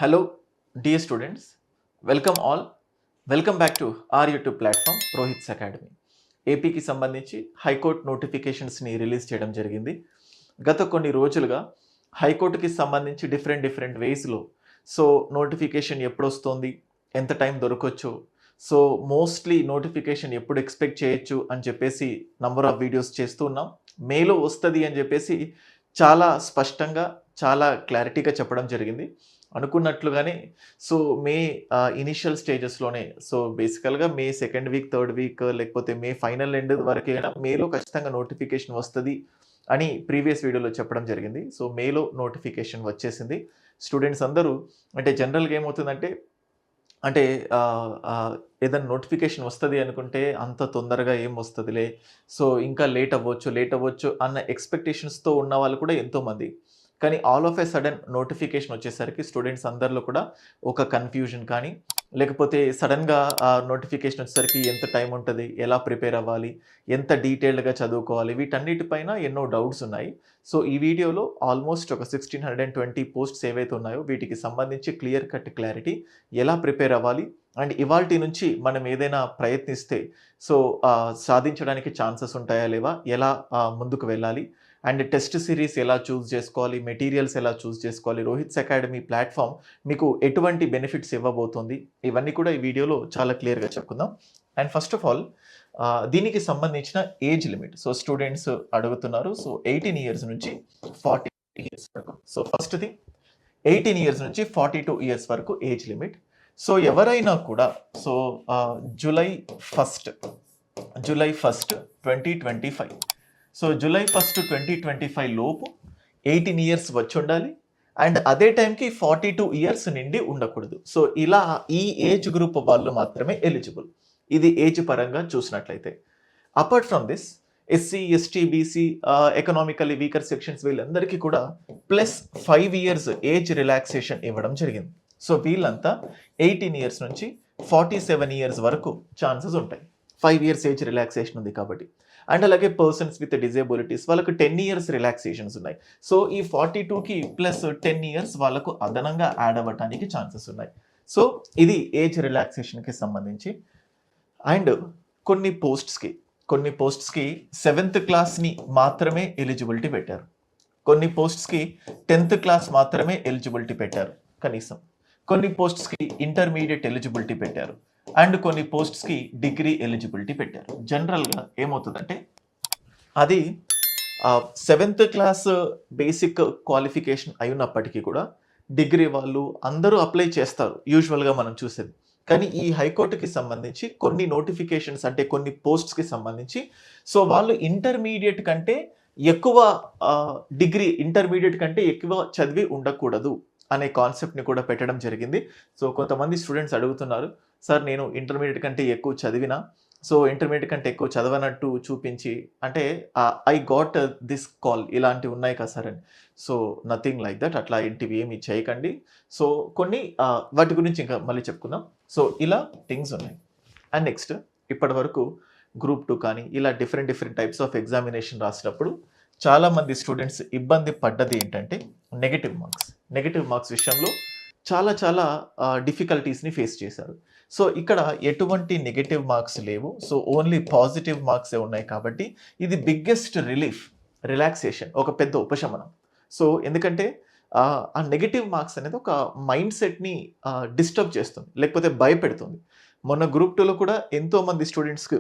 Hello, dear students. Welcome all. Welcome back to our YouTube platform Rohit's academy. ఏపీకి సంబంధించి high court నోటిఫికేషన్స్ని release చేయడం జరిగింది. గత కొన్ని రోజులుగా హైకోర్టుకి సంబంధించి డిఫరెంట్ వేస్లో నోటిఫికేషన్ ఎప్పుడు వస్తుంది, ఎంత టైం దొరకవచ్చు, మోస్ట్లీ నోటిఫికేషన్ ఎప్పుడు ఎక్స్పెక్ట్ చేయొచ్చు అని చెప్పేసి నంబర్ ఆఫ్ వీడియోస్ చేస్తూ ఉన్నాం. మేలో వస్తుంది అని చెప్పేసి చాలా స్పష్టంగా చాలా క్లారిటీగా చెప్పడం జరిగింది. అనుకున్నట్లుగానే మే ఇనిషియల్ స్టేజెస్లోనే బేసికల్గా మే సెకండ్ వీక్, థర్డ్ వీక్ లేకపోతే మే ఫైనల్ ఎండ్ వరకైనా మేలో ఖచ్చితంగా నోటిఫికేషన్ వస్తుంది అని ప్రీవియస్ వీడియోలో చెప్పడం జరిగింది. మేలో నోటిఫికేషన్ వచ్చేసింది. స్టూడెంట్స్ అందరూ అంటే జనరల్గా ఏమవుతుందంటే ఏదైనా నోటిఫికేషన్ వస్తుంది అనుకుంటే అంత తొందరగా ఏం వస్తుందిలే, ఇంకా లేట్ అవ్వచ్చు అన్న ఎక్స్పెక్టేషన్స్తో ఉన్న వాళ్ళు కూడా ఎంతోమంది. కానీ all of A sudden notification వచ్చేసరికి స్టూడెంట్స్ అందరిలో కూడా ఒక కన్ఫ్యూజన్ కానీ, లేకపోతే సడన్గా ఆ నోటిఫికేషన్ వచ్చేసరికి ఎంత టైం ఉంటుంది, ఎలా ప్రిపేర్ అవ్వాలి, ఎంత డీటెయిల్డ్గా చదువుకోవాలి, వీటన్నిటిపైన ఎన్నో డౌట్స్ ఉన్నాయి. ఈ వీడియోలో ఆల్మోస్ట్ ఒక 1620 పోస్ట్స్ ఏవైతే ఉన్నాయో వీటికి సంబంధించి క్లియర్ కట్ క్లారిటీ, ఎలా ప్రిపేర్ అవ్వాలి అండ్ ఇవాల్టి నుంచి మనం ఏదైనా ప్రయత్నిస్తే సాధించడానికి ఛాన్సెస్ ఉంటాయా లేవా, ఎలా ముందుకు వెళ్ళాలి అండ్ టెస్ట్ సిరీస్ ఎలా చూస్ చేసుకోవాలి, మెటీరియల్స్ ఎలా చూస్ చేసుకోవాలి, రోహిత్స్ అకాడమీ ప్లాట్ఫామ్ మీకు ఎటువంటి బెనిఫిట్స్ ఇవ్వబోతుంది, ఇవన్నీ కూడా ఈ వీడియోలో చాలా క్లియర్గా చెప్పుకుందాం. అండ్ ఫస్ట్ ఆఫ్ ఆల్ దీనికి సంబంధించిన ఏజ్ లిమిట్ స్టూడెంట్స్ అడుగుతున్నారు. 18 ఇయర్స్ నుంచి 40 ఇయర్స్ వరకు. ఫస్ట్ థింగ్ 18 ఇయర్స్ నుంచి 42 ఇయర్స్ వరకు ఏజ్ లిమిట్. ఎవరైనా కూడా జూలై ఫస్ట్ 2025 జూలై 1 2025 లోపు 18 ఇయర్స్ వచ్చి ఉండాలి అండ్ అదే టైంకి 42 ఇయర్స్ నిండి ఉండకూడదు. ఇలా ఈ ఏజ్ గ్రూప్ వాళ్ళు మాత్రమే ఎలిజిబుల్, ఇది ఏజ్ పరంగా చూసినట్లయితే. Apart from this SC, ST, BC, economically weaker sections వీళ్ళందరికీ కూడా +5 ఇయర్స్ ఏజ్ రిలాక్సేషన్ ఇవ్వడం జరిగింది. వీళ్ళంతా 18 ఇయర్స్ నుంచి 47 ఇయర్స్ వరకు ఛాన్సెస్ ఉంటాయి. 5 ఇయర్స్ ఏజ్ రిలాక్సేషన్ ఉంది కాబట్టి. అండ్ అలాగే పర్సన్స్ విత్ డిజేబిలిటీస్ వాళ్ళకు 10 ఇయర్స్ రిలాక్సేషన్స్ ఉన్నాయి. ఈ 42కి +10 ఇయర్స్ వాళ్ళకు అదనంగా యాడ్ అవ్వడానికి ఛాన్సెస్ ఉన్నాయి. ఇది ఏజ్ రిలాక్సేషన్కి సంబంధించి. అండ్ కొన్ని పోస్ట్స్కి 7th క్లాస్ని మాత్రమే ఎలిజిబిలిటీ పెట్టారు, కొన్ని పోస్ట్స్కి 10th క్లాస్ మాత్రమే ఎలిజిబిలిటీ పెట్టారు కనీసం, కొన్ని పోస్ట్స్కి ఇంటర్మీడియట్ ఎలిజిబిలిటీ పెట్టారు అండ్ కొన్ని పోస్ట్స్కి డిగ్రీ ఎలిజిబిలిటీ పెట్టారు. జనరల్గా ఏమవుతుందంటే అది 7th క్లాస్ బేసిక్ క్వాలిఫికేషన్ అయినప్పటికీ కూడా డిగ్రీ వాళ్ళు అందరూ అప్లై చేస్తారు యూజువల్గా మనం చూసేది. కానీ ఈ హైకోర్టుకి సంబంధించి కొన్ని నోటిఫికేషన్స్ అంటే కొన్ని పోస్ట్స్కి సంబంధించి వాళ్ళు ఇంటర్మీడియట్ కంటే ఎక్కువ ఇంటర్మీడియట్ కంటే ఎక్కువ చదివి ఉండకూడదు అనే కాన్సెప్ట్ని కూడా పెట్టడం జరిగింది. కొంతమంది స్టూడెంట్స్ అడుగుతున్నారు, సార్ నేను ఇంటర్మీడియట్ కంటే ఎక్కువ చదివినా, ఇంటర్మీడియట్ కంటే ఎక్కువ చదవనట్టు చూపించి అంటే ఐ గాట్ దిస్ కాల్ ఇలాంటివి ఉన్నాయి కదా సార్ అని. నథింగ్ లైక్ దట్, అట్లా ఇంటివి ఏమి చేయకండి. కొన్ని వాటి గురించి ఇంకా మళ్ళీ చెప్పుకుందాం. ఇలా థింగ్స్ ఉన్నాయి. అండ్ నెక్స్ట్ ఇప్పటి వరకు గ్రూప్ 2 కానీ ఇలా డిఫరెంట్ టైప్స్ ఆఫ్ ఎగ్జామినేషన్ రాసినప్పుడు చాలామంది స్టూడెంట్స్ ఇబ్బంది పడ్డది ఏంటంటే నెగటివ్ మార్క్స్ విషయంలో చాలా డిఫికల్టీస్ని ఫేస్ చేశారు. ఇక్కడ ఎటువంటి నెగటివ్ మార్క్స్ లేవు, ఓన్లీ పాజిటివ్ మార్క్సే ఉన్నాయి. కాబట్టి ఇది బిగ్గెస్ట్ రిలాక్సేషన్, ఒక పెద్ద ఉపశమనం. ఎందుకంటే ఆ నెగటివ్ మార్క్స్ అనేది ఒక మైండ్ సెట్ని డిస్టర్బ్ చేస్తుంది, లేకపోతే భయపెడుతుంది. మొన్న గ్రూప్ 2లో కూడా ఎంతోమంది స్టూడెంట్స్కి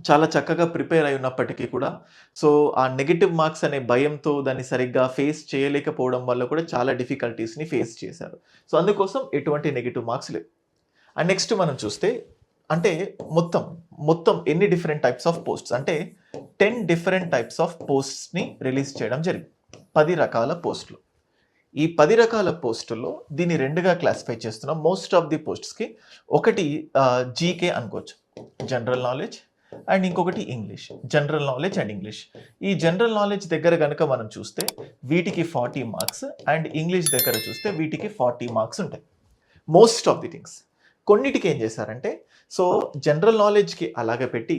చాలా చక్కగా ప్రిపేర్ అయి ఉన్నప్పటికీ కూడా ఆ నెగటివ్ మార్క్స్ అనే భయంతో దాన్ని సరిగ్గా ఫేస్ చేయలేకపోవడం వల్ల కూడా చాలా డిఫికల్టీస్ని ఫేస్ చేశారు. అందుకోసం ఎటువంటి నెగటివ్ మార్క్స్ లేవు. అండ్ నెక్స్ట్ మనం చూస్తే అంటే మొత్తం ఎన్ని డిఫరెంట్ టైప్స్ ఆఫ్ పోస్ట్స్ అంటే 10 డిఫరెంట్ టైప్స్ ఆఫ్ పోస్ట్స్ని రిలీజ్ చేయడం జరిగింది. 10 రకాల పోస్టులు. ఈ 10 రకాల పోస్టుల్లో దీన్ని 2గా క్లాసిఫై చేస్తున్నాం. మోస్ట్ ఆఫ్ ది పోస్ట్స్కి ఒకటి జీకే అనుకోవచ్చు, జనరల్ నాలెడ్జ్, అండ్ ఇంకొకటి English, general knowledge and English. ఈ జనరల్ నాలెడ్జ్ దగ్గర కనుక మనం చూస్తే వీటికి 40 మార్క్స్ అండ్ ఇంగ్లీష్ దగ్గర చూస్తే వీటికి 40 మార్క్స్ ఉంటాయి. Most of the things. కొన్నిటికి ఏం చేశారంటే జనరల్ నాలెడ్జ్కి అలాగే పెట్టి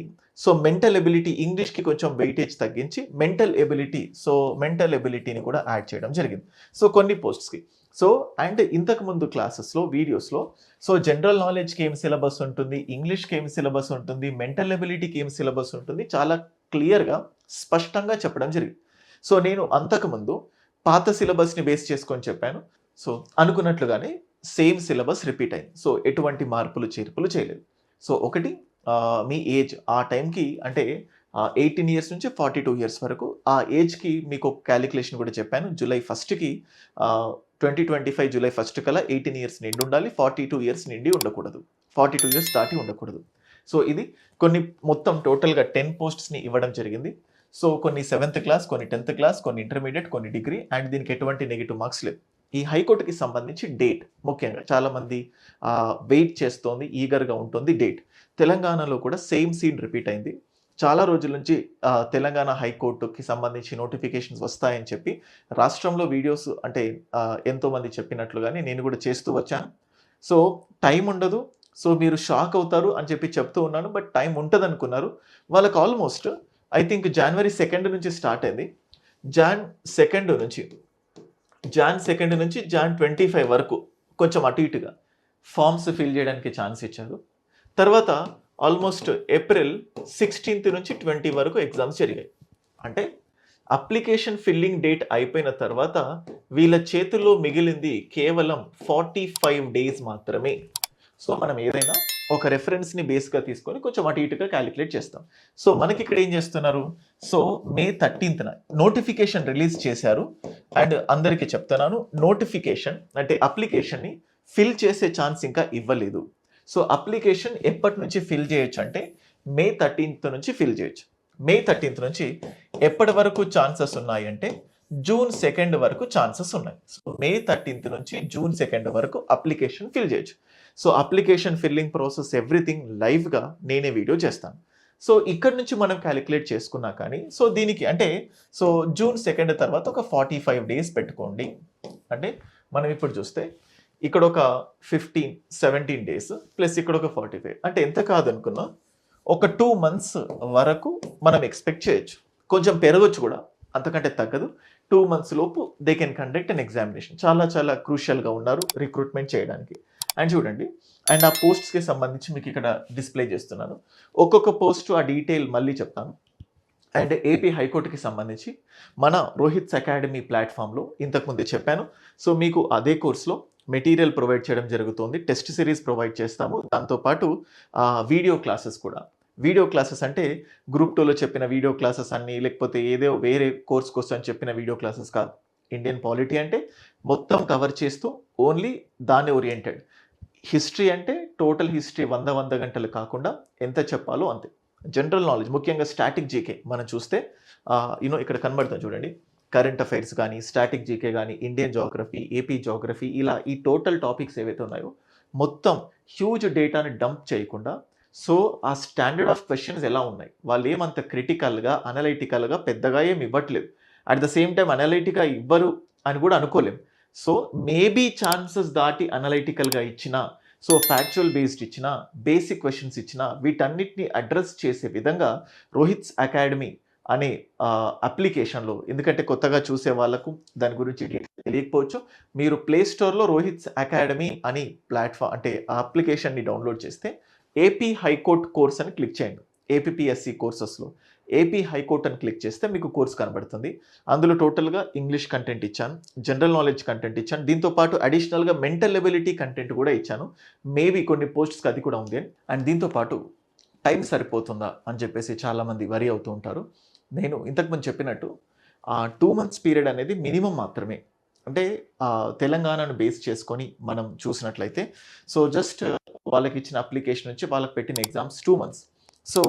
మెంటల్ ఎబిలిటీ, ఇంగ్లీష్కి కొంచెం వెయిటేజ్ తగ్గించి మెంటల్ ఎబిలిటీని కూడా యాడ్ చేయడం జరిగింది కొన్ని పోస్ట్స్కి. సో అండ్ ఇంతకు ముందు క్లాసెస్లో వీడియోస్లో సో జనరల్ నాలెడ్జ్కి ఏం సిలబస్ ఉంటుంది, ఇంగ్లీష్కి ఏం సిలబస్ ఉంటుంది, మెంటల్ ఎబిలిటీకి ఏం సిలబస్ ఉంటుంది, చాలా క్లియర్గా స్పష్టంగా చెప్పడం జరిగింది. సో నేను అంతకుముందు పాత సిలబస్ని బేస్ చేసుకొని చెప్పాను. సో అనుకున్నట్లుగానే సేమ్ సిలబస్ రిపీట్ అయింది. సో ఎటువంటి మార్పులు చేర్పులు చేయలేదు. సో ఒకటి మీ ఏజ్ ఆ టైంకి అంటే 18 ఇయర్స్ నుంచి 42 ఇయర్స్ వరకు ఆ ఏజ్కి మీకు ఒక క్యాలిక్యులేషన్ కూడా చెప్పాను. జూలై 1కి 2025 జూలై 1 కల్లా 18 ఇయర్స్ నిండి ఉండాలి, 42 ఇయర్స్ నిండి ఉండకూడదు, 42 ఇయర్స్ దాటి ఉండకూడదు. సో ఇది కొన్ని మొత్తం టోటల్గా 10 పోస్ట్స్ని ఇవ్వడం జరిగింది. సో కొన్ని 7th క్లాస్, కొన్ని 10th క్లాస్, కొన్ని ఇంటర్మీడియట్, కొన్ని డిగ్రీ అండ్ దీనికి ఎటువంటి నెగిటివ్ మార్క్స్ లేవు. ఈ హైకోర్టుకి సంబంధించి డేట్ ముఖ్యంగా చాలామంది వెయిట్ చేస్తోంది, ఈగర్గా ఉంటుంది డేట్. తెలంగాణలో కూడా సేమ్ సీన్ రిపీట్ అయింది. చాలా రోజుల నుంచి తెలంగాణ హైకోర్టుకి సంబంధించి నోటిఫికేషన్స్ వస్తాయని చెప్పి రాష్ట్రంలో వీడియోస్ అంటే ఎంతోమంది చెప్పినట్లుగానే నేను కూడా చేస్తూ వచ్చాను. సో టైం ఉండదు, సో మీరు షాక్ అవుతారు అని చెప్పి చెప్తూ ఉన్నాను. బట్ టైం ఉంటుంది అనుకున్నారు. వాళ్ళకి ఆల్మోస్ట్ ఐ థింక్ January 2 నుంచి స్టార్ట్ అయింది. Jan 2 నుంచి Jan 25 వరకు కొంచెం అటు ఇటుగా ఫామ్స్ ఫిల్ చేయడానికి ఛాన్స్ ఇచ్చారు. తర్వాత ఆల్మోస్ట్ April 16 నుంచి 20 వరకు ఎగ్జామ్స్ జరిగాయి. అంటే అప్లికేషన్ ఫిల్లింగ్ డేట్ అయిపోయిన తర్వాత వీళ్ళ చేతుల్లో మిగిలింది కేవలం 45 డేస్ మాత్రమే. సో మనం ఏదైనా ఒక రెఫరెన్స్ని బేస్గా తీసుకొని కొంచెం అటు ఇటుగా క్యాలిక్యులేట్ చేస్తాం. సో మనకి ఇక్కడ ఏం చేస్తున్నారు, సో May 13న నోటిఫికేషన్ రిలీజ్ చేశారు. అండ్ అందరికీ చెప్తున్నాను, నోటిఫికేషన్ అంటే అప్లికేషన్ని ఫిల్ చేసే ఛాన్స్ ఇంకా ఇవ్వలేదు. సో అప్లికేషన్ ఎప్పటి నుంచి ఫిల్ చేయొచ్చు అంటే May 13th నుంచి ఫిల్ చేయొచ్చు. May 13th నుంచి ఎప్పటి వరకు ఛాన్సెస్ ఉన్నాయి అంటే June 2 వరకు ఛాన్సెస్ ఉన్నాయి. సో May 13th నుంచి June 2 వరకు అప్లికేషన్ ఫిల్ చేయొచ్చు. So application filling process everything లైవ్గా నేనే వీడియో చేస్తాను. సో ఇక్కడ నుంచి మనం క్యాలిక్యులేట్ చేసుకున్నా కానీ సో దీనికి అంటే సో June 2 తర్వాత ఒక 45 డేస్ పెట్టుకోండి. అంటే మనం ఇప్పుడు చూస్తే ఇక్కడ ఒక 15-17 డేస్ ప్లస్ ఇక్కడ ఒక 45 అంటే ఎంత కాదనుకున్నా ఒక 2 months వరకు మనం ఎక్స్పెక్ట్ చేయొచ్చు. కొంచెం పెరగొచ్చు కూడా, అంతకంటే తగ్గదు. 2 months లోపు they can conduct an examination. చాలా చాలా క్రూషియల్గా ఉన్నారు రిక్రూట్మెంట్ చేయడానికి. అండ్ చూడండి, అండ్ ఆ పోస్ట్స్కి సంబంధించి మీకు ఇక్కడ డిస్ప్లే చేస్తున్నాను. ఒక్కొక్క పోస్ట్ ఆ డీటెయిల్ మళ్ళీ చెప్తాను. అండ్ ఏపీ హైకోర్టుకి సంబంధించి మన రోహిత్స్ అకాడమీ ప్లాట్ఫామ్లో ఇంతకుముందు చెప్పాను. సో మీకు అదే కోర్సులో మెటీరియల్ ప్రొవైడ్ చేయడం జరుగుతుంది, టెస్ట్ సిరీస్ ప్రొవైడ్ చేస్తాము. దాంతోపాటు వీడియో క్లాసెస్ కూడా. వీడియో క్లాసెస్ అంటే గ్రూప్ 2లో చెప్పిన వీడియో క్లాసెస్ అన్నీ, లేకపోతే ఏదో వేరే కోర్స్ కోసం చెప్పిన వీడియో క్లాసెస్ కాదు. ఇండియన్ పాలిటీ అంటే మొత్తం కవర్ చేస్తూ ఓన్లీ దాన్ని ఓరియంటెడ్. హిస్టరీ అంటే టోటల్ హిస్టరీ 100 గంటలు కాకుండా ఎంత చెప్పాలో అంతే. జనరల్ నాలెడ్జ్ ముఖ్యంగా స్టాటిక్ జీకే మనం చూస్తే ఇక్కడ కనబడుతుంది చూడండి. కరెంట్ అఫైర్స్ కానీ, స్టాటిక్ జీకే కానీ, ఇండియన్ జోగ్రఫీ, ఏపీ జోగ్రఫీ, ఇలా ఈ టోటల్ టాపిక్స్ ఏవైతే ఉన్నాయో మొత్తం హ్యూజ్ డేటాని డంప్ చేయకుండా సో ఆ స్టాండర్డ్ ఆఫ్ క్వశ్చన్స్ ఎలా ఉన్నాయి, వాళ్ళు ఏమంత క్రిటికల్గా అనలైటికల్గా పెద్దగా ఏమి ఇవ్వట్లేదు. అట్ ద సేమ్ టైం అనలైటిక్గా ఇవ్వరు అని కూడా అనుకోలేం. సో మేబీ ఛాన్సెస్ దాటి అనలైటికల్గా ఇచ్చినా, సో ఫ్యాక్చువల్ బేస్డ్ ఇచ్చినా, బేసిక్ క్వశ్చన్స్ ఇచ్చినా వీటన్నిటిని అడ్రస్ చేసే విధంగా రోహిత్స్ అకాడమీ అనే అప్లికేషన్లో, ఎందుకంటే కొత్తగా చూసే వాళ్ళకు దాని గురించి తెలియకపోవచ్చు, మీరు ప్లే స్టోర్లో రోహిత్స్ అకాడమీ అని ప్లాట్ఫామ్ అంటే ఆ అప్లికేషన్ని డౌన్లోడ్ చేస్తే ఏపీ హైకోర్ట్ కోర్స్ అని క్లిక్ చేయండి. ఏపీఎస్సి కోర్సెస్లో ఏపీ హైకోర్ట్ అని క్లిక్ చేస్తే మీకు కోర్స్ కనబడుతుంది. అందులో టోటల్గా ఇంగ్లీష్ కంటెంట్ ఇచ్చాను, జనరల్ నాలెడ్జ్ కంటెంట్ ఇచ్చాను, దీంతోపాటు అడిషనల్గా మెంటల్ ఎబిలిటీ కంటెంట్ కూడా ఇచ్చాను. మేబీ కొన్ని పోస్ట్స్కి అది కూడా ఉంది. అండ్ దీంతోపాటు టైం సరిపోతుందా అని చెప్పేసి చాలామంది వరి అవుతూ ఉంటారు. నేను ఇంతకుముందు చెప్పినట్టు 2 months పీరియడ్ అనేది మినిమం మాత్రమే. అంటే తెలంగాణను బేస్ చేసుకొని మనం చూసినట్లయితే సో జస్ట్ వాళ్ళకి ఇచ్చిన అప్లికేషన్ నుంచి వాళ్ళకి పెట్టిన ఎగ్జామ్స్ 2 months. సో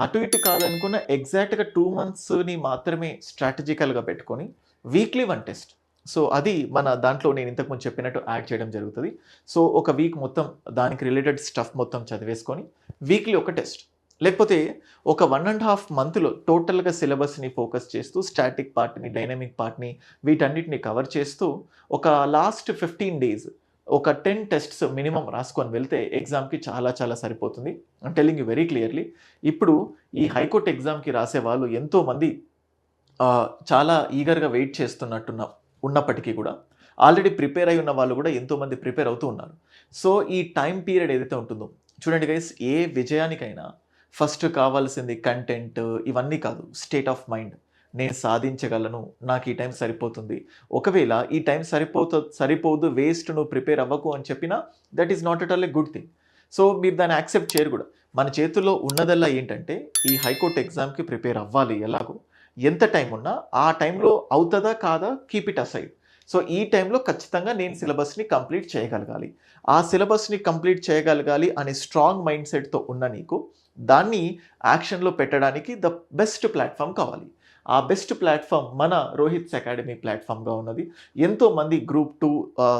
అటు ఇటు కాదనుకున్న ఎగ్జాక్ట్గా 2 monthsని మాత్రమే స్ట్రాటజికల్గా పెట్టుకొని వీక్లీ 1 టెస్ట్. సో అది మన దాంట్లో నేను ఇంతకుముందు చెప్పినట్టు యాడ్ చేయడం జరుగుతుంది. సో ఒక వీక్ మొత్తం దానికి రిలేటెడ్ స్టఫ్ మొత్తం చదివేసుకొని వీక్లీ ఒక టెస్ట్, లేకపోతే ఒక 1.5 monthలో టోటల్గా సిలబస్ని ఫోకస్ చేస్తూ స్టాటిక్ పార్ట్ని, డైనమిక్ పార్ట్ని వీటన్నిటిని కవర్ చేస్తూ ఒక లాస్ట్ 15 days ఒక 10 tests మినిమం రాసుకొని వెళ్తే ఎగ్జామ్కి చాలా చాలా సరిపోతుంది. I'm telling you very clearly. ఇప్పుడు ఈ హైకోర్టు ఎగ్జామ్కి రాసే వాళ్ళు ఎంతోమంది చాలా ఈగర్గా వెయిట్ చేస్తున్నట్టున్న ఉన్నప్పటికీ కూడా ఆల్రెడీ ప్రిపేర్ అయి ఉన్న వాళ్ళు కూడా ఎంతోమంది ప్రిపేర్ అవుతూ ఉన్నారు. సో ఈ టైం పీరియడ్ ఏదైతే ఉంటుందో చూడండి గైస్, ఏ విజయానికైనా ఫస్ట్ కావాల్సింది కంటెంట్ ఇవన్నీ కాదు, స్టేట్ ఆఫ్ మైండ్. నేను సాధించగలను, నాకు ఈ టైం సరిపోతుంది. ఒకవేళ ఈ టైం సరిపోదు, వేస్ట్, నువ్వు ప్రిపేర్ అవ్వకు అని చెప్పినా that is not at all a good thing. So మీరు దాన్ని యాక్సెప్ట్ చేయరు కూడా. మన చేతుల్లో ఉన్నదల్లా ఏంటంటే ఈ హైకోర్టు ఎగ్జామ్కి ప్రిపేర్ అవ్వాలి. ఎలాగో ఎంత టైం ఉన్నా ఆ టైంలో అవుతుందా కాదా కీప్ ఇట్ అసైడ్. సో ఈ టైంలో ఖచ్చితంగా నేను సిలబస్ని కంప్లీట్ చేయగలగాలి. ఆ సిలబస్ని కంప్లీట్ చేయగలగాలి అనే స్ట్రాంగ్ మైండ్ సెట్తో ఉన్న నీకు దాన్ని యాక్షన్లో పెట్టడానికి ద బెస్ట్ ప్లాట్ఫామ్ కావాలి. ఆ బెస్ట్ ప్లాట్ఫామ్ మన రోహిత్స్ అకాడమీ ప్లాట్ఫామ్గా ఉన్నది. ఎంతోమంది గ్రూప్ 2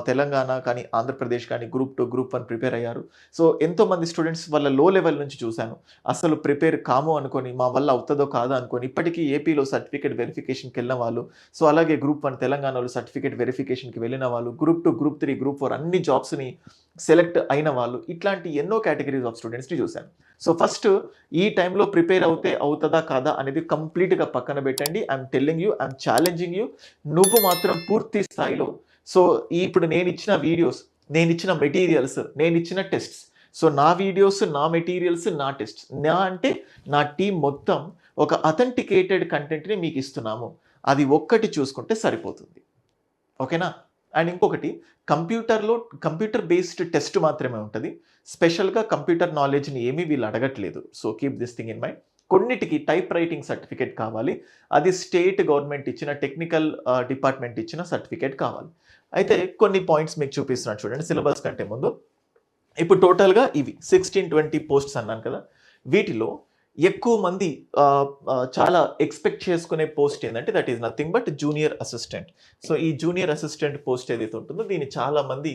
తెలంగాణ కానీ ఆంధ్రప్రదేశ్ కానీ గ్రూప్ 2 గ్రూప్ 1 ప్రిపేర్ అయ్యారు. సో ఎంతోమంది స్టూడెంట్స్ వాళ్ళ లో లెవెల్ నుంచి చూశాను, అసలు ప్రిపేర్ కాము అనుకొని, మా వల్ల అవుతుందో కాదా అనుకొని ఇప్పటికీ ఏపీలో సర్టిఫికేట్ వెరిఫికేషన్కి వెళ్ళిన వాళ్ళు, సో అలాగే గ్రూప్ 1 తెలంగాణలో సర్టిఫికేట్ వెరిఫికేషన్కి వెళ్ళిన వాళ్ళు, గ్రూప్ 2 గ్రూప్ 3 గ్రూప్ 4 అన్ని జాబ్స్ని సెలెక్ట్ అయిన వాళ్ళు, ఇట్లాంటి ఎన్నో కేటగిరీస్ ఆఫ్ స్టూడెంట్స్ని చూశాను. సో ఫస్ట్ ఈ టైంలో ప్రిపేర్ అవుతుందా కాదా అనేది కంప్లీట్గా పక్కన పెట్టండి. I'm telling you, I'm challenging you. నువ్వు మాత్రం పూర్తి స్థాయిలో సో ఇప్పుడు నేను ఇచ్చిన వీడియోస్, నేను ఇచ్చిన మెటీరియల్స్, నేను ఇచ్చిన టెస్ట్స్, సో నా వీడియోస్, నా మెటీరియల్స్, నా టెస్ట్స్, నా అంటే నా టీం మొత్తం ఒక అథెంటికేటెడ్ కంటెంట్ని మీకు ఇస్తున్నాము. అది ఒక్కటి చూసుకుంటే సరిపోతుంది. ఓకేనా? అండ్ ఇంకొకటి, కంప్యూటర్ బేస్డ్ టెస్ట్ మాత్రమే ఉంటుంది. స్పెషల్గా కంప్యూటర్ నాలెడ్జ్ని ఏమీ వీళ్ళు అడగట్లేదు. So keep this thing in mind. కొన్నిటికి టైప్ రైటింగ్ సర్టిఫికేట్ కావాలి. అది స్టేట్ గవర్నమెంట్ ఇచ్చిన టెక్నికల్ డిపార్ట్మెంట్ ఇచ్చిన సర్టిఫికేట్ కావాలి. అయితే కొన్ని పాయింట్స్ మీకు చూపిస్తున్నాను చూడండి సిలబస్ కంటే ముందు. ఇప్పుడు టోటల్గా ఇవి 16-20 పోస్ట్స్ అన్నాను కదా, వీటిలో ఎక్కువ మంది చాలా ఎక్స్పెక్ట్ చేసుకునే పోస్ట్ ఏంటంటే that is nothing but junior assistant. So ఈ జూనియర్ అసిస్టెంట్ పోస్ట్ ఏదైతే ఉంటుందో దీన్ని చాలామంది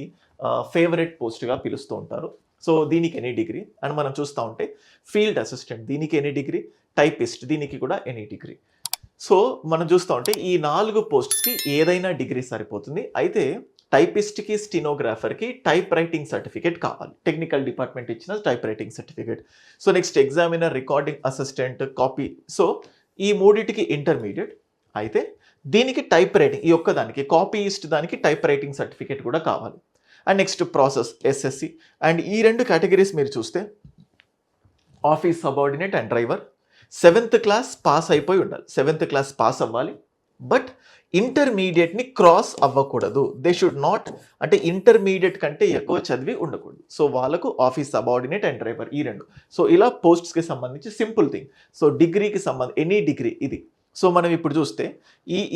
ఫేవరెట్ పోస్ట్గా పిలుస్తూ ఉంటారు. సో దీనికి ఎనీ డిగ్రీ, అండ్ మనం చూస్తూ ఉంటే ఫీల్డ్ అసిస్టెంట్ దీనికి ఎనీ డిగ్రీ, టైపిస్ట్ దీనికి కూడా ఎనీ డిగ్రీ. సో మనం చూస్తూ ఉంటే ఈ 4 పోస్ట్స్కి ఏదైనా డిగ్రీ సరిపోతుంది. అయితే టైపిస్ట్కి, స్టినోగ్రాఫర్కి టైప్ రైటింగ్ సర్టిఫికేట్ కావాలి, టెక్నికల్ డిపార్ట్మెంట్ ఇచ్చిన type writing certificate. So next examiner, recording assistant, copy. So ఈ మూడింటికి ఇంటర్మీడియట్. అయితే దీనికి టైప్ రైటింగ్, ఈ ఒక్కదానికి కాపీయిస్ట్ దానికి టైప్ రైటింగ్ సర్టిఫికేట్ కూడా కావాలి. And next process SSC. And ఈ 2 కేటగిరీస్ మీరు చూస్తే office subordinate and driver 7th class pass అయిపోయి ఉండాలి. 7th క్లాస్ పాస్ అవ్వాలి, బట్ ఇంటర్మీడియట్ని క్రాస్ అవ్వకూడదు. దే షుడ్ నాట్, అంటే ఇంటర్మీడియట్ కంటే ఎక్కువ చదివి ఉండకూడదు. సో వాళ్ళకు ఆఫీస్ సబార్డినేట్ అండ్ డ్రైవర్ ఈ 2. సో ఇలా పోస్ట్స్కి సంబంధించి సింపుల్ థింగ్. సో డిగ్రీకి ఎనీ డిగ్రీ ఇది. సో మనం ఇప్పుడు చూస్తే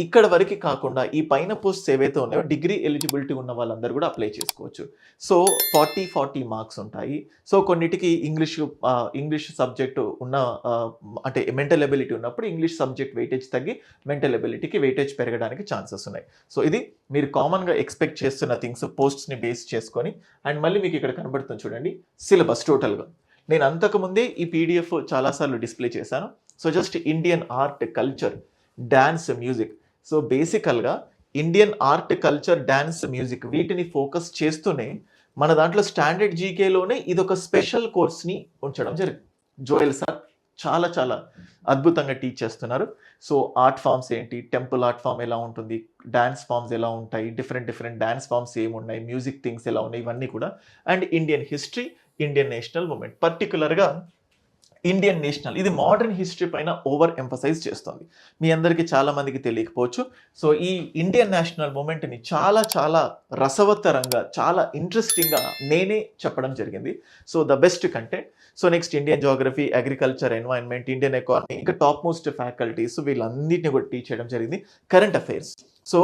ఇక్కడ వరకు కాకుండా ఈ పైన పోస్ట్స్ ఏవైతే ఉన్నాయో డిగ్రీ ఎలిజిబిలిటీ ఉన్న వాళ్ళందరూ కూడా అప్లై చేసుకోవచ్చు. సో 40 మార్క్స్ ఉంటాయి. సో కొన్నిటికి ఇంగ్లీష్ సబ్జెక్టు ఉన్న అంటే మెంటల్ ఎబిలిటీ ఉన్నప్పుడు ఇంగ్లీష్ సబ్జెక్ట్ వెయిటేజ్ తగ్గి మెంటల్ ఎబిలిటీకి వెయిటేజ్ పెరగడానికి ఛాన్సెస్ ఉన్నాయి. సో ఇది మీరు కామన్గా ఎక్స్పెక్ట్ చేస్తున్న థింగ్స్ పోస్ట్స్ని బేస్ చేసుకొని. అండ్ మళ్ళీ మీకు ఇక్కడ కనబడుతుంది చూడండి సిలబస్ టోటల్గా. నేను అంతకుముందే ఈ పీడిఎఫ్ చాలాసార్లు డిస్ప్లే చేశాను. So just Indian art, culture, dance, music. So బేసికల్గా Indian art, culture, dance, music వీటిని ఫోకస్ చేస్తూనే మన దాంట్లో స్టాండర్డ్ జీకేలోనే ఇదొక స్పెషల్ కోర్స్ని ఉంచడం జరిగింది. జోయల్ సార్ చాలా చాలా అద్భుతంగా టీచ్ చేస్తున్నారు. సో ఆర్ట్ ఫామ్స్ ఏంటి, టెంపుల్ ఆర్ట్ ఫామ్ ఎలా ఉంటుంది, డ్యాన్స్ ఫామ్స్ ఎలా ఉంటాయి, డిఫరెంట్ డ్యాన్స్ ఫామ్స్ ఏమున్నాయి, మ్యూజిక్ థింగ్స్ ఎలా ఉన్నాయి, ఇవన్నీ కూడా. And Indian history, Indian national movement, పర్టికులర్గా ఇండియన్ నేషనల్, ఇది మోడర్న్ హిస్టరీ పైన ఓవర్ ఎంఫసైజ్ చేస్తుంది. మీ అందరికీ చాలా మందికి తెలియకపోవచ్చు. సో ఈ ఇండియన్ నేషనల్ మూమెంట్ని చాలా చాలా రసవత్తరంగా, చాలా ఇంట్రెస్టింగ్గా నేనే చెప్పడం జరిగింది. So the best content. So next Indian geography, agriculture, environment, Indian economy, ఇంకా టాప్ మోస్ట్ ఫ్యాకల్టీస్ వీళ్ళన్నింటినీ కూడా టీచ్ చేయడం జరిగింది. Current affairs. సో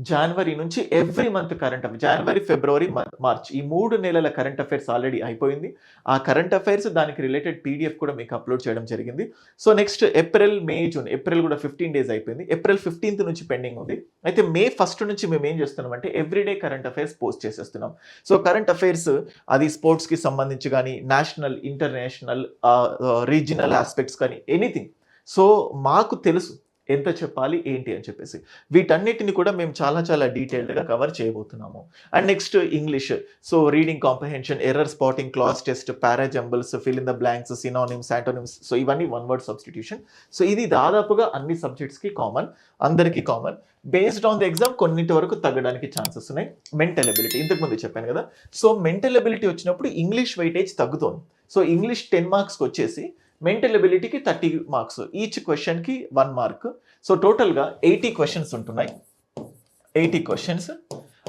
జనవరి నుంచి ఎవ్రీ మంత్ కరెంట్ అఫైర్స్, జనవరి, ఫిబ్రవరి, మార్చ్ ఈ 3 నెలల కరెంట్ అఫైర్స్ ఆల్రెడీ అయిపోయింది. ఆ కరెంట్ అఫైర్స్ దానికి రిలేటెడ్ పీడిఎఫ్ కూడా మీకు అప్లోడ్ చేయడం జరిగింది. సో నెక్స్ట్ ఏప్రిల్, మే, జూన్. ఏప్రిల్ కూడా 15 days అయిపోయింది. ఏప్రిల్ 15th నుంచి పెండింగ్ ఉంది. అయితే మే 1st నుంచి మేము ఏం చేస్తున్నాం అంటే ఎవ్రీడే కరెంట్ అఫైర్స్ పోస్ట్ చేసేస్తున్నాం. సో కరెంట్ అఫైర్స్ అది స్పోర్ట్స్కి సంబంధించి కానీ, నేషనల్, ఇంటర్నేషనల్, రీజనల్ ఆస్పెక్ట్స్ కానీ, ఎనీథింగ్. సో మాకు తెలుసు ఎంత చెప్పాలి ఏంటి అని చెప్పేసి. వీటన్నిటిని కూడా మేము చాలా చాలా డీటెయిల్డ్‌గా కవర్ చేయబోతున్నాము. And next English. So reading comprehension, error spotting, cloze test, para jumbles, fill in the blanks, synonyms, antonyms. So ఇవన్నీ వన్ వర్డ్ సబ్స్టిట్యూషన్. సో ఇది దాదాపుగా అన్ని సబ్జెక్ట్స్‌కి కామన్. అందరికీ common. Based on the exam కొన్నింటి వరకు తగ్గడానికి ఛాన్సెస్ ఉన్నాయి. మెంటల్ ఎబిలిటీ ఇంతకు ముందు చెప్పాను కదా. సో మెంటల్ ఎబిలిటీ వచ్చినప్పుడు ఇంగ్లీష్ వెయిటేజ్ తగ్గుతోంది. సో ఇంగ్లీష్ 10 మార్క్స్‌కి వచ్చేసి మెంటల్ ఎబిలిటీకి 30 మార్క్స్. ఈచ్ క్వెషన్‌కి 1 మార్క్. సో టోటల్‌గా 80 క్వెషన్స్ ఉంటున్నాయి. 80 questions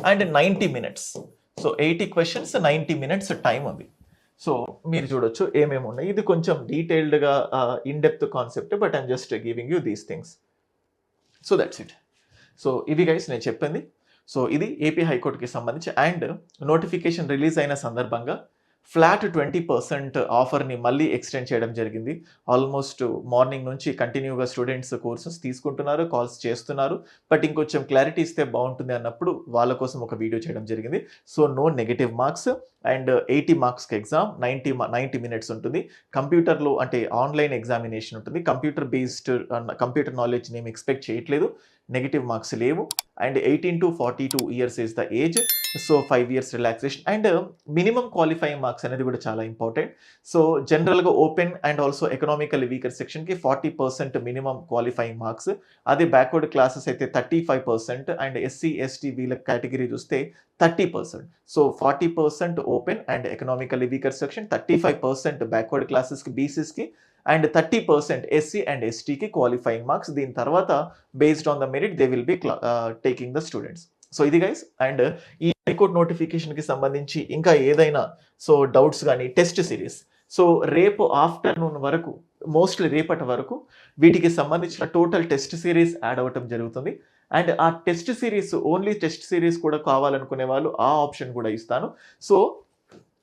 and 90 minutes. So 80 questions 90 minutes time ఉంది. సో మీరు చూడొచ్చు ఏమేమి ఉన్నాయి. ఇది కొంచెం డీటెయిల్డ్‌గా in depth concept, but I'm just giving you these things. So that's it. So ఇది గైస్ నేను చెప్పింది. సో ఇది ఏపీ హైకోర్టుకి సంబంధించి. అండ్ నోటిఫికేషన్ రిలీజ్ అయిన సందర్భంగా ఫ్లాట్ 20% ఆఫర్‌ని మళ్ళీ ఎక్స్టెండ్ చేయడం జరిగింది. ఆల్మోస్ట్ మార్నింగ్ నుంచి కంటిన్యూగా స్టూడెంట్స్ కోర్సెస్ తీసుకుంటున్నారు, కాల్స్ చేస్తున్నారు. బట్ ఇంకొంచెం క్లారిటీ ఇస్తే బాగుంటుంది అన్నప్పుడు వాళ్ళ కోసం ఒక వీడియో చేయడం జరిగింది. So no negative marks and 80 మార్క్స్‌కి ఎగ్జామ్ 90 మినిట్స్ ఉంటుంది. కంప్యూటర్‌లో అంటే ఆన్‌లైన్ ఎగ్జామినేషన్ ఉంటుంది. కంప్యూటర్ బేస్డ్ కంప్యూటర్ నాలెడ్జ్ ఏమి ఎక్స్పెక్ట్ చేయట్లేదు. నెగెటివ్ మార్క్స్ లేవు. And 18 to 42 years is the age. So 5 years relaxation and minimum qualifying marks అనేది కూడా చాలా ఇంపార్టెంట్. సో జనరల్‌గా open and also economically weaker సెక్షన్‌కి 40% మినిమం క్వాలిఫైయింగ్ మార్క్స్. అదే బ్యాక్వర్డ్ క్లాసెస్ అయితే 35% అండ్ ఎస్సీ, ఎస్టీ వీళ్ళ కేటగిరీ చూస్తే 30%. So 40% open and economically weaker section, 35% backward క్లాసెస్‌కి, బీసీస్‌కి అండ్ 30% ఎస్సీ అండ్ ఎస్టీకి క్వాలిఫైయింగ్ మార్క్స్. దీని తర్వాత based on the merit they will be taking the students. So ఇది గైస్. అండ్ ఈ హైకోర్టు నోటిఫికేషన్‌కి సంబంధించి ఇంకా ఏదైనా డౌట్స్ గానీ టెస్ట్ సిరీస్. సో రేపు ఆఫ్టర్‌నూన్ వరకు, మోస్ట్‌లీ రేపటి వరకు వీటికి సంబంధించిన టోటల్ టెస్ట్ సిరీస్ యాడ్ అవ్వటం జరుగుతుంది. అండ్ ఆ test series only test series కూడా కావాలనుకునే వాళ్ళు ఆ ఆప్షన్ కూడా ఇస్తాను. సో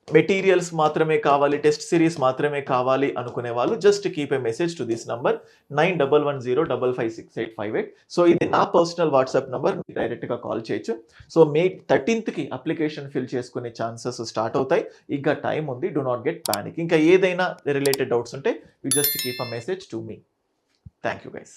మెటీరియల్స్ మాత్రమే కావాలి, టెస్ట్ సిరీస్ మాత్రమే కావాలి అనుకునే వాళ్ళు just keep a message to this number 9110556858. So ఇది నా పర్సనల్ వాట్సాప్ నంబర్. మీరు డైరెక్ట్‌గా కాల్ చేయొచ్చు. సో మే 13కి అప్లికేషన్ ఫిల్ చేసుకునే ఛాన్సెస్ స్టార్ట్ అవుతాయి. ఇంకా టైం ఉంది. Do not get panic. ఇంకా ఏదైనా రిలేటెడ్ డౌట్స్ ఉంటే you just keep a message to me. Thank you guys.